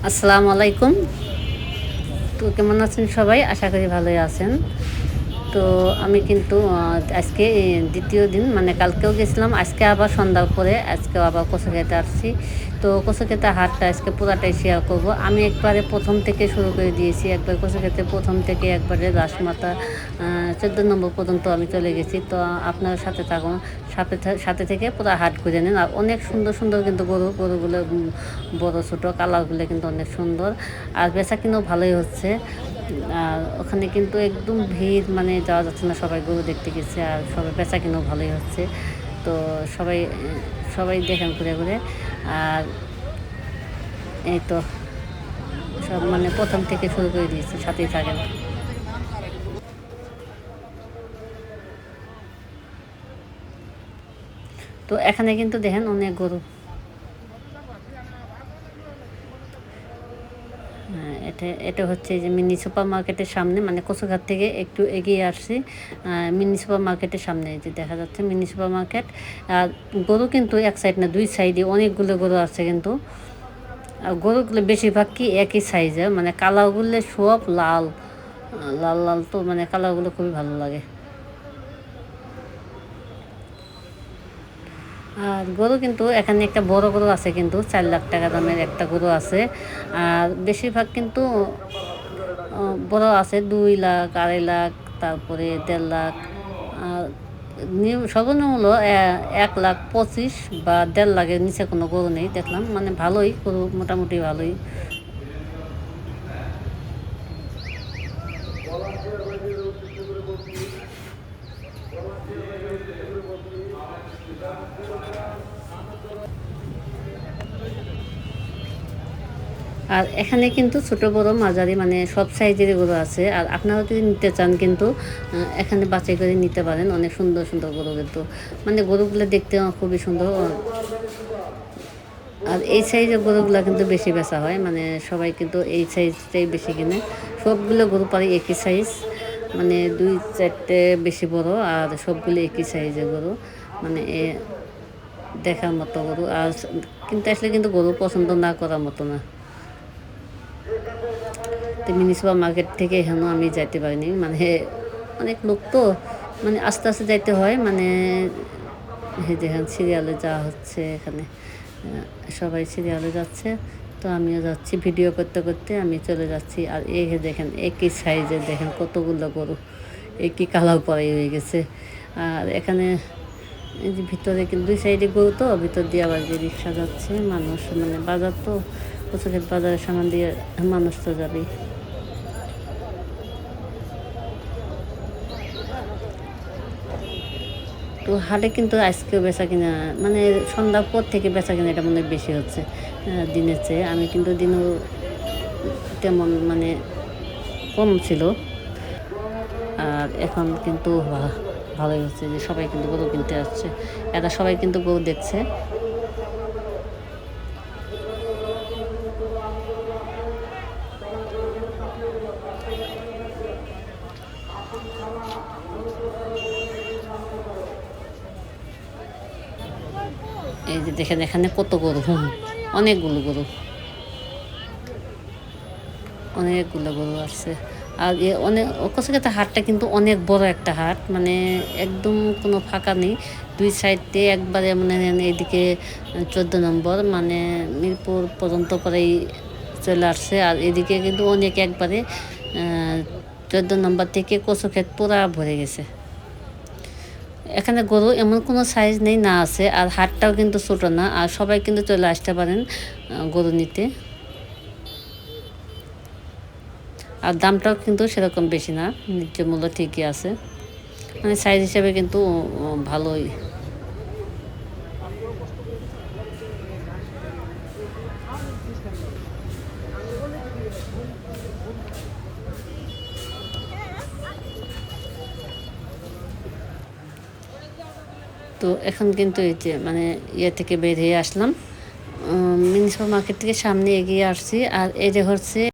আসসালামু আলাইকুম। তো কেমন আছেন সবাই? আশা করি ভালোই আছেন। তো আমি কিন্তু আজকে দ্বিতীয় দিন মানে কালকেও গেছিলাম, আজকে আবার সন্ধ্যার পরে আজকেও আবার কচু খেতে আসছি। তো কচু খেতে হাটটা আজকে পুরাটাই শেয়ার করব। আমি একবারে ১ম থেকে শুরু করে দিয়েছি। একবার কচু খেতে ১ম থেকে একবারে রাসমাতা ১৪ নম্বর পর্যন্ত আমি চলে গেছি। তো আপনারা সাথে থাকুন। সাথে থেকে পুরা হাট ঘুরে নেন। আর অনেক সুন্দর, সুন্দর কিন্তু গরুগুলো বড় ছোট কালারগুলো কিন্তু অনেক সুন্দর। আর বেচাকেনাও ভালোই হচ্ছে। আর ওখানে কিন্তু একদম ভিড়, মানে যাওয়া যাচ্ছে না, সবাই গরু দেখতে গেছে আর সবাই বেচাকেনাও ভালোই হচ্ছে। তো সবাই সবাই দেখেন ঘুরে ঘুরে। আর এই তো সব মানে ১ম থেকে শুরু করে দিয়েছি, সাথেই থাকেন। তো এখানে কিন্তু দেখেন অনেক গরু। হ্যাঁ, এটা হচ্ছে যে মিনি সুপার মার্কেটের সামনে, মানে কচুঘাট থেকে একটু এগিয়ে আসছি। মিনি সুপার মার্কেটের সামনে যে দেখা যাচ্ছে মিনি সুপার মার্কেট। আর গরু কিন্তু এক সাইড না, দুই সাইডে অনেকগুলো গরু আছে কিন্তু। আর গরুগুলো বেশিরভাগ কি একই সাইজের, মানে কালারগুলো সব লাল লাল লাল, তো মানে কালারগুলো খুবই ভালো লাগে। আর গরু কিন্তু এখানে একটা বড় গরু আছে, কিন্তু ৪ লাখ টাকা দামের একটা গরু আছে। আর বেশিরভাগ কিন্তু বড় আছে ২ লাখ, ২.৫ লাখ, তারপরে ১.৫ লাখ। আর সর্বনিম্ন হলো ১,২৫,০০০ বা ১.৫ লাখের নিচে কোনো গরু নেই দেখলাম, মানে ভালোই গরু, মোটামুটি ভালোই। আর এখানে কিন্তু ছোট বড় মাঝারি মানে সব সাইজেরই গরু আছে। আর আপনারা যদি নিতে চান কিন্তু এখানে বাছাই করে নিতে পারেন। অনেক সুন্দর সুন্দর গরু কিন্তু, মানে গরুগুলো দেখতে খুবই সুন্দর। আর এই সাইজের গরুগুলো কিন্তু বেশি বেচা হয়, মানে সবাই কিন্তু এই সাইজটাই বেশি কিনে। সবগুলো গরু পারে একই সাইজ, মানে ২-৪টে বেশি বড়, আর সবগুলো একই সাইজের গরু, মানে দেখার মতো গরু। আর কিন্তু আসলে কিন্তু গরু পছন্দ না করার মতো না। তো মিনি সুপার মার্কেট থেকে এখানেও আমি যাইতে পারিনি, মানে অনেক লোক তো, মানে আস্তে আস্তে যাইতে হয়, মানে দেখেন সিরিয়ালে যাওয়া হচ্ছে এখানে। সবাই সিরিয়ালে যাচ্ছে, তো আমিও যাচ্ছি ভিডিও করতে করতে, আমি চলে যাচ্ছি। আর এই দেখেন একই সাইজের, দেখেন কতগুলো গরু একই কালার পরে হয়ে গেছে। আর এখানে এই যে ভিতরে কিন্তু ২ সাইডে গরু, তো ভিতর দিয়ে আবার যে রিক্সা যাচ্ছে, মানুষ, মানে বাজার তো, কচুক্ষেত বাজারের সামান দিয়ে মানুষ তো যাবেই। তো হাটে কিন্তু আজকেও বেচা কিনা, মানে সন্ধ্যার পর থেকে বেচা কিনা এটা মনে হয় বেশি হচ্ছে দিনের চেয়ে। আমি কিন্তু দিনও তেমন মানে কম ছিল। আর এখন কিন্তু ভালোই হচ্ছে যে সবাই কিন্তু গরু কিনতে আসছে, এরা সবাই কিন্তু গরু দেখছে। এই যে দেখেন এখানে কত গরু, অনেকগুলো গরু, অনেকগুলো গরু আসছে। আর অনেক কচুক্ষেতের হাটটা কিন্তু অনেক বড় একটা হাট, মানে একদম কোনো ফাঁকা নেই। ২ সাইড দিয়ে একবারে, মানে এইদিকে ১৪ নম্বর, মানে মিরপুর পর্যন্ত পরেই চলে আসছে। আর এদিকে কিন্তু অনেক একবারে ১৪ নম্বর থেকে কচুক্ষেত পুরা ভরে গেছে। এখানে গরু এমন কোনো সাইজ নেই না আছে। আর হাটটাও কিন্তু ছোটো না, আর সবাই কিন্তু চলে আসতে পারেন গরু নিতে। আর দামটাও কিন্তু সেরকম বেশি না, ন্যায্য মূল্য ঠিকই আছে, মানে সাইজ হিসাবে কিন্তু ভালোই। তো এখন কিন্তু এই যে মানে ইয়ে থেকে বের হয়ে আসলাম, মিউনিসিপাল মার্কেট থেকে সামনে এগিয়ে আসছি। আর এই যে হচ্ছে